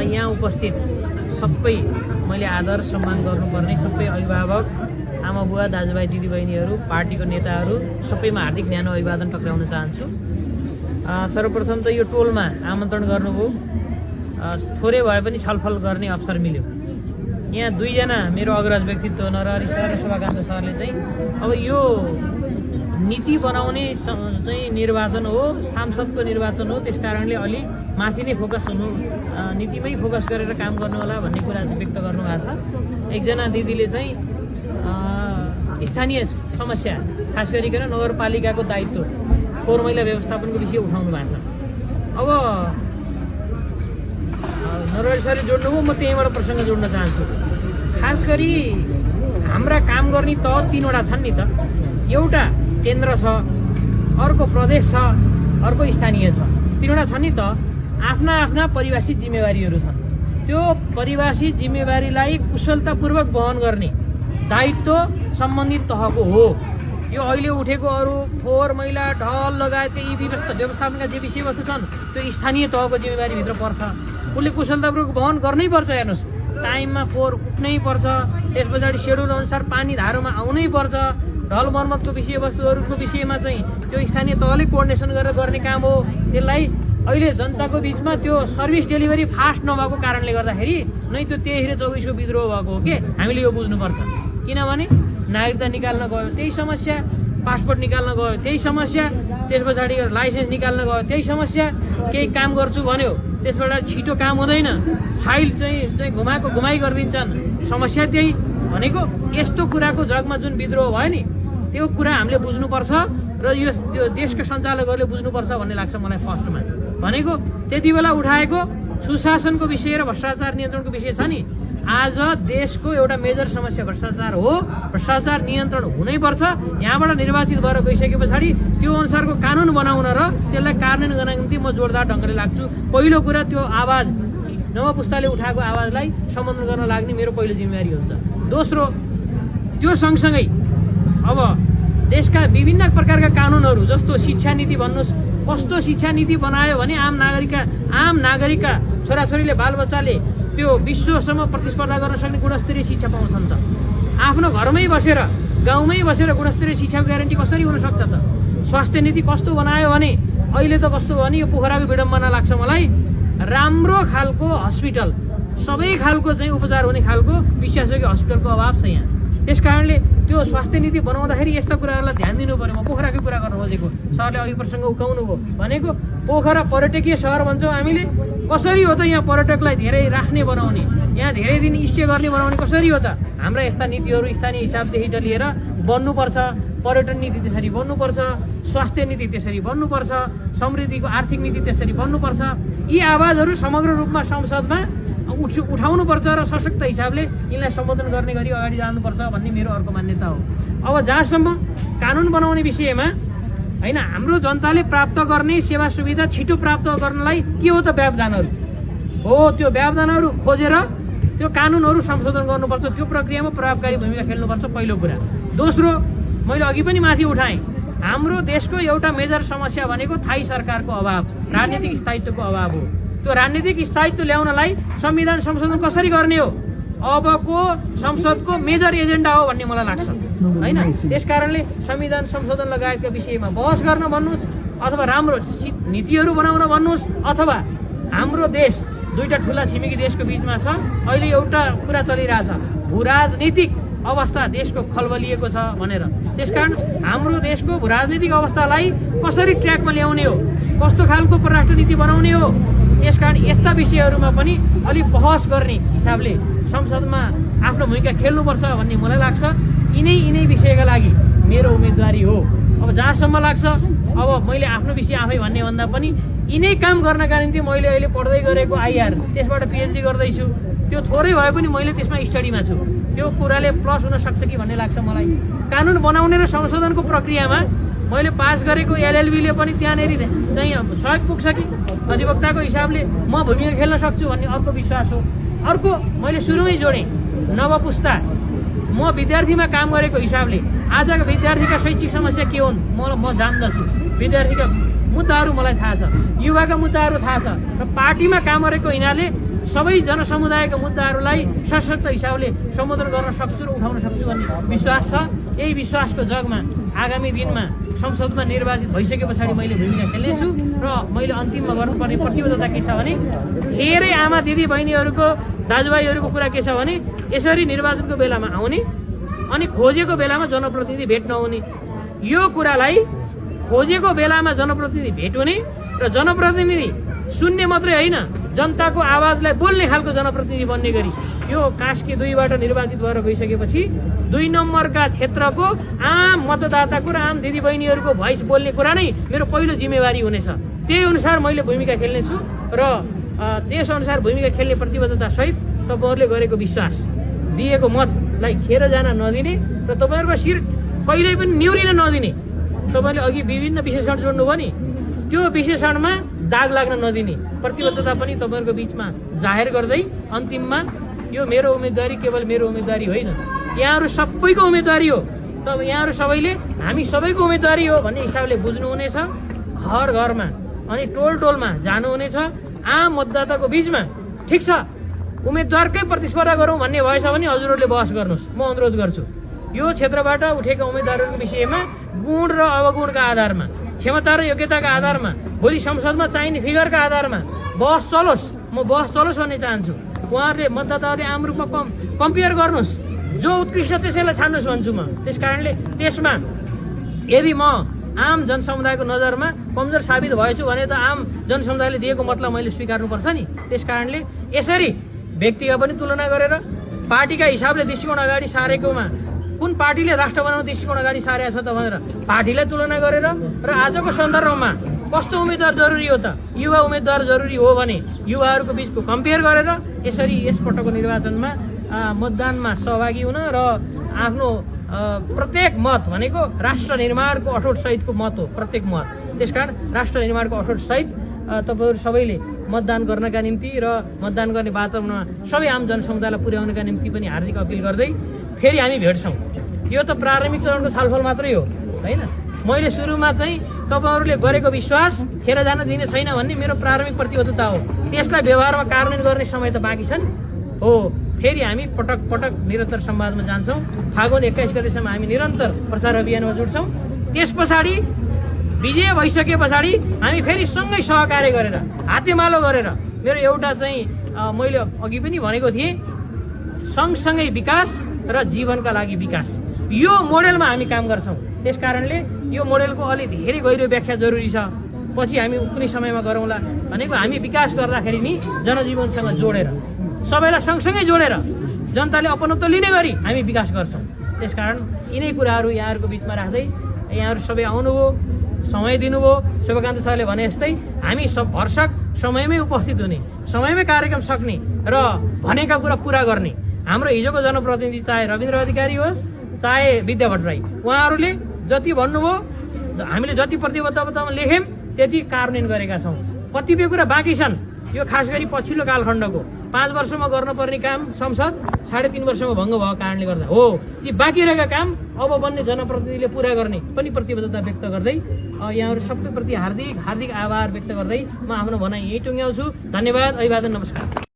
यहाँ उपस्थित सबै मैले आदर सम्मान गर्नुपर्ने सबै अभिभावक आमा बुवा दाजुभाइ दिदीबहिनीहरू पार्टीको नेताहरू सबैमा हार्दिक न्यानो अभिवादन टक्राउन चाहन्छु। सर्वप्रथम त यो टोलमा आमन्त्रण गर्नुभयो, थोरै भए पनि छलफल गर्ने अवसर मिल्यो। यहाँ दुईजना मेरो अग्रज व्यक्तित्व नरहरि सर र शोभाकान्त सरले चाहिँ अब यो नीति बनाउने चाहिँ निर्वाचन हो, सांसदको निर्वाचन हो, त्यस कारणले अलि माथि नै फोकस हुनु, नीतिमै फोकस गरेर काम गर्नु होला भन्ने कुरा चाहिँ व्यक्त गर्नुभएको छ। एकजना दिदीले चाहिँ स्थानीय समस्या खास गरिकन नगरपालिकाको दायित्व फोहोर मैला व्यवस्थापनको विषय उठाउनु भएको छ। अब नरहरि सरले जोड्नुभयो, म त्यहीँबाट प्रसङ्ग जोड्न चाहन्छु। खास गरी हाम्रा काम गर्ने तह तीनवटा छन् नि त, एउटा केन्द्र छ, अर्को प्रदेश छ, अर्को स्थानीय छ। तीनवटा छन् नि त, आफ्ना आफ्ना परिभाषित जिम्मेवारीहरू छन्। त्यो परिभाषित जिम्मेवारीलाई कुशलतापूर्वक वहन गर्ने दायित्व सम्बन्धित तहको हो। यो अहिले उठेको अरू फोहोर मैला ढल लगायत यी व्यवस्थापनका जे विषयवस्तु छन् त्यो स्थानीय तहको जिम्मेवारीभित्र पर्छ। उसले कुशलतापूर्वक वहन गर्नै पर्छ। हेर्नुहोस्, टाइममा फोहोर कुट्नै पर्छ, त्यस पछाडि सेड्युल अनुसार पानी धारोमा आउनै पर्छ। ढल मर्मतको विषयवस्तुहरूको विषयमा चाहिँ त्यो स्थानीय तहले कोअर्डिनेसन गरेर गर्ने काम हो। त्यसलाई अहिले जनताको बिचमा त्यो सर्भिस डेलिभरी फास्ट नभएको कारणले गर्दाखेरि नै त्यो त्यही 24को विद्रोह भएको हो कि हामीले यो बुझ्नुपर्छ। किनभने नागरिकता निकाल्न गयो त्यही समस्या, पासपोर्ट निकाल्न गयो त्यही समस्या, त्यस पछाडि लाइसेन्स निकाल्न गयो त्यही समस्या, केही काम गर्छु भन्यो त्यसबाट छिटो काम हुँदैन, फाइल चाहिँ घुमाइ गरिदिन्छन्, समस्या त्यही। भनेको यस्तो कुराको जगमा जुन विद्रोह भयो नि त्यो कुरा हामीले बुझ्नुपर्छ र यो देशका सञ्चालकहरूले बुझ्नुपर्छ भन्ने लाग्छ मलाई। फर्स्टमा भनेको त्यति बेला उठाएको सुशासनको विषय र भ्रष्टाचार नियन्त्रणको विषय छ नि, आज देशको एउटा मेजर समस्या भ्रष्टाचार हो। भ्रष्टाचार नियन्त्रण हुनैपर्छ। यहाँबाट निर्वाचित भएर गइसके पछाडि त्यो अनुसारको कानुन बनाउन र त्यसलाई कार्यान्वयन गर्नको निम्ति म जोरदार ढङ्गले लाग्छु। पहिलो कुरा त्यो आवाज, नवपुस्ताले उठाएको आवाजलाई सम्बोधन गर्न लाग्ने मेरो पहिलो जिम्मेवारी हुन्छ। दोस्रो, त्यो सँगसँगै अब देशका विभिन्न प्रकारका कानुनहरू जस्तो शिक्षा नीति भन्नुहोस्, कस्तो शिक्षा नीति बनायो भने आम नागरिकका छोराछोरीले बालबच्चाले त्यो विश्वसम्म प्रतिस्पर्धा गर्न सक्ने गुणस्तरीय शिक्षा पाउँछन् त। आफ्नो घरमै बसेर गाउँमै बसेर गुणस्तरीय शिक्षाको ग्यारेन्टी कसरी हुन सक्छ त? स्वास्थ्य नीति कस्तो बनायो भने अहिले त कस्तो भने यो पोखराको विडम्बना लाग्छ मलाई। राम्रो खालको हस्पिटल, सबै खालको चाहिँ उपचार हुने खालको विशेषज्ञ हस्पिटलको अभाव छ यहाँ। त्यस कारणले त्यो स्वास्थ्य नीति बनाउँदाखेरि यस्ता कुराहरूलाई ध्यान दिनु पर्यो। म पोखराकै कुरा गर्न खोजेको, सरले अघि प्रसङ्ग उठाउनु भयो भनेको पोखरा पर्यटकीय सहर भन्छौँ हामीले। कसरी हो त यहाँ पर्यटकलाई धेरै राख्ने बनाउने, यहाँ धेरै दिन स्टे गर्ने बनाउने कसरी हो त? हाम्रा यस्ता नीतिहरू स्थानीय हिसाबदेखि लिएर बन्नुपर्छ। पर्यटन नीति त्यसरी बन्नुपर्छ, स्वास्थ्य नीति त्यसरी बन्नुपर्छ, समृद्धिको आर्थिक नीति त्यसरी बन्नुपर्छ। यी आवाजहरू समग्र रूपमा संसदमा उठाउनुपर्छ र सशक्त हिसाबले यिनलाई सम्बोधन गर्ने गरी अगाडि जानुपर्छ भन्ने मेरो अर्को मान्यता हो। अब जहाँसम्म कानुन बनाउने विषयमा हैन, हाम्रो जनताले प्राप्त गर्ने सेवा सुविधा छिटो प्राप्त गर्नलाई के हो त व्यवधानहरू हो। त्यो व्यवधानहरू खोजेर त्यो कानुनहरू संशोधन गर्नुपर्छ। त्यो प्रक्रियामा प्रभावकारी भूमिका खेल्नुपर्छ, पहिलो कुरा। दोस्रो, मैले अघि पनि माथि उठाएँ, हाम्रो देशको एउटा मेजर समस्या भनेको थाई सरकारको अभाव, राजनीतिक स्थायित्वको अभाव हो। त्यो राजनीतिक स्थायित्व ल्याउनलाई संविधान संशोधन कसरी गर्ने हो अबको संसदको मेजर एजेन्डा हो भन्ने मलाई लाग्छ हैन। त्यस कारणले संविधान संशोधन लगायतका विषयमा बहस गर्न भन्नुहोस्, अथवा राम्रो नीतिहरू बनाउन भन्नुहोस्, अथवा हाम्रो देश दुईटा ठुला छिमेकी देशको बिचमा छ। अहिले एउटा कुरा चलिरहेछ, भूराजनीतिक अवस्था देशको खलबलिएको छ भनेर। त्यसकारण हाम्रो देशको भूराजनीतिक अवस्थालाई कसरी ट्र्याकमा ल्याउने हो, कस्तो खालको परराष्ट्र नीति बनाउने हो, यसकारण यस्ता विषयहरूमा पनि अलिक बहस गर्ने हिसाबले संसदमा आफ्नो भूमिका खेल्नुपर्छ भन्ने मलाई लाग्छ। यिनै विषयका लागि मेरो उम्मेदवारी हो। अब जहाँसम्म लाग्छ, अब मैले आफ्नो विषय आफै भन्ने भन्दा पनि यिनै काम गर्नका निम्ति मैले अहिले पढ्दै गरेको आइआर, त्यसबाट पिएचडी गर्दैछु। त्यो थोरै भए पनि मैले त्यसमा स्टडीमा छु। त्यो कुराले प्लस हुन सक्छ कि भन्ने लाग्छ मलाई। कानुन बनाउने र संशोधनको प्रक्रियामा मैले पास गरेको एलएलबीले पनि त्यहाँनेरि चाहिँ सहयोग पुग्छ कि अधिवक्ताको हिसाबले म भूमिका खेल्न सक्छु भन्ने अर्को विश्वास हो। अर्को, मैले सुरुमै जोडेँ, नवपुस्ता, म विद्यार्थीमा काम गरेको हिसाबले आजका विद्यार्थीका शैक्षिक समस्या के हुन् म जान्दछु। विद्यार्थीका मुद्दाहरू मलाई थाहा छ, युवाका मुद्दाहरू थाहा छ, र पार्टीमा काम गरेको यिनीहरूले सबै जनसमुदायका मुद्दाहरूलाई सशक्त हिसाबले सम्बोधन गर्न सक्छु र उठाउन सक्छु भन्ने विश्वास छ। यही विश्वासको जगमा आगामी दिनमा संसदमा निर्वाचित भइसके पछाडि मैले भूमिका खेल्नेछु र मैले अन्तिममा गर्नुपर्ने प्रतिबद्धता के छ भने धेरै आमा दिदी बहिनीहरूको दाजुभाइहरूको कुरा के छ भने यसरी निर्वाचनको बेलामा आउने अनि खोजेको बेलामा जनप्रतिनिधि भेट नहुने, यो कुरालाई खोजेको बेलामा जनप्रतिनिधि भेट हुने र जनप्रतिनिधि सुन्ने मात्रै होइन जनताको आवाजलाई बोल्ने खालको जनप्रतिनिधि बन्ने गरी यो कास्की 2बाट निर्वाचित भएर गइसकेपछि 2 नम्बरका क्षेत्रको आम मतदाताको र आम दिदीबहिनीहरूको भोइस बोल्ने कुरा नै मेरो पहिलो जिम्मेवारी हुनेछ। त्यही अनुसार मैले भूमिका खेल्नेछु र त्यसअनुसार भूमिका खेल्ने प्रतिबद्धतासहित तपाईँहरूले गरेको विश्वास दिएको मतलाई खेर जान नदिने र तपाईँहरूको शिर कहिल्यै पनि निहुरिन नदिने। तपाईँले अघि विभिन्न विशेषण जोड्नुभयो नि, त्यो विशेषणमा दाग लाग्न नदिने प्रतिबद्धता पनि तपाईँहरूको बिचमा जाहेर गर्दै अन्तिममा यो मेरो उम्मेदवारी केवल मेरो उम्मेदवारी होइन, यहाँहरू सबैको उम्मेदवारी हो। तब यहाँहरू सबैले हामी सबैको उम्मेदवारी हो भन्ने हिसाबले बुझ्नुहुनेछ। घर घरमा अनि टोल टोलमा जानुहुनेछ, आम मतदाताको बिचमा ठिक छ उम्मेदवारकै प्रतिस्पर्धा गरौँ भन्ने भएछ भने हजुरहरूले बहस गर्नुहोस्, म अनुरोध गर्छु। यो क्षेत्रबाट उठेका उम्मेदवारहरूको विषयमा गुण र अवगुणका आधारमा, क्षमता र योग्यताका आधारमा, भोलि संसदमा चाहिने फिगरका आधारमा बहस चलोस्, म बहस चलोस् भन्ने चाहन्छु। उहाँहरूले मतदाताहरूले आम रूपमा कम्पेयर गर्नुहोस्, जो उत्कृष्ट त्यसैलाई छान्नुहोस् भन्छु म। त्यस कारणले त्यसमा यदि म आम जनसमुदायको नजरमा कमजोर साबित भएछु भने त आम जनसमुदायले दिएको मतलाई मैले स्वीकार्नुपर्छ नि। त्यस कारणले यसरी व्यक्तिका पनि तुलना गरेर पार्टीका हिसाबले दृष्टिकोण अगाडि सारेकोमा कुन पार्टीले राष्ट्र बनाउने दृष्टिकोण अगाडि सारेको छ त भनेर पार्टीलाई तुलना गरेर र आजको सन्दर्भमा कस्तो उम्मेदवार जरुरी हो त, युवा उम्मेदवार जरुरी हो भने युवाहरूको बिचको कम्पेयर गरेर यसरी यसपटकको निर्वाचनमा मतदानमा सहभागी हुन र आफ्नो प्रत्येक मत भनेको राष्ट्र निर्माणको अठोट सहितको मत हो प्रत्येक मत। त्यसकारण राष्ट्र निर्माणको अठोट सहित तपाईँहरू सबैले मतदान गर्नका निम्ति र मतदान गर्ने वातावरणमा सबै आम जनसमुदायलाई पुर्याउनका निम्ति पनि हार्दिक अपिल गर्दै फेरि हामी भेट्छौँ। यो त प्रारम्भिक चरणको छलफल मात्रै हो होइन। मैले सुरुमा चाहिँ तपाईँहरूले गरेको विश्वास खेर जान दिने छैन भन्ने मेरो प्रारम्भिक प्रतिबद्धता हो। त्यसलाई व्यवहारमा कार्यान्वयन गर्ने समय त बाँकी छन् हो। फेरि हामी पटक पटक निरन्तर संवादमा जान्छौँ। फागुन 21 गतेसम्म हामी निरन्तर प्रचार अभियानमा जुट्छौँ। त्यस पछाडि विजय भइसके पछाडि हामी फेरि सँगै सहकार्य गरेर हातेमालो गरेर मेरो एउटा चाहिँ मैले अघि पनि भनेको थिएँ सँगसँगै विकास र जीवनका लागि विकास, यो मोडेलमा हामी काम गर्छौँ। त्यस कारणले यो मोडेलको अलि धेरै गहिरो व्याख्या जरुरी छ। पछि हामी कुनै समयमा गरौँला भनेको हामी विकास गर्दाखेरि नि जनजीवनसँग जोडेर सबैलाई सँगसँगै जोडेर जनताले अपनत्व लिने गरी हामी विकास गर्छौँ। त्यसकारण यिनै कुराहरू यहाँहरूको बिचमा राख्दै यहाँहरू सबै आउनुभयो, समय दिनुभयो। शुभकान्त सरले भने जस्तै हामी सब भरसक समयमै उपस्थित हुने, समयमै कार्यक्रम सक्ने र भनेका कुरा पुरा गर्ने। हाम्रो हिजोको जनप्रतिनिधि चाहे रविन्द्र अधिकारी होस् चाहे विद्या भट्टराई, उहाँहरूले जति भन्नुभयो हामीले जति प्रतिबद्धतामा लेख्यौँ त्यति कार्यान्वयन गरेका छौँ। कतिपय कुरा बाँकी छन्, यो खास गरी पछिल्लो कालखण्डको 5 वर्षमा गर्नुपर्ने काम संसद 3.5 वर्षमा भङ्ग भएको कारणले गर्दा हो। ती बाँकी रहेका काम अब बन्ने जनप्रतिनिधिले पुरा गर्ने पनि प्रतिबद्धता व्यक्त गर्दै यहाँहरू सबैप्रति हार्दिक आभार व्यक्त गर्दै म आफ्नो भनाइ यही टुङ्ग्याउँछु। धन्यवाद, अभिवादन, नमस्कार।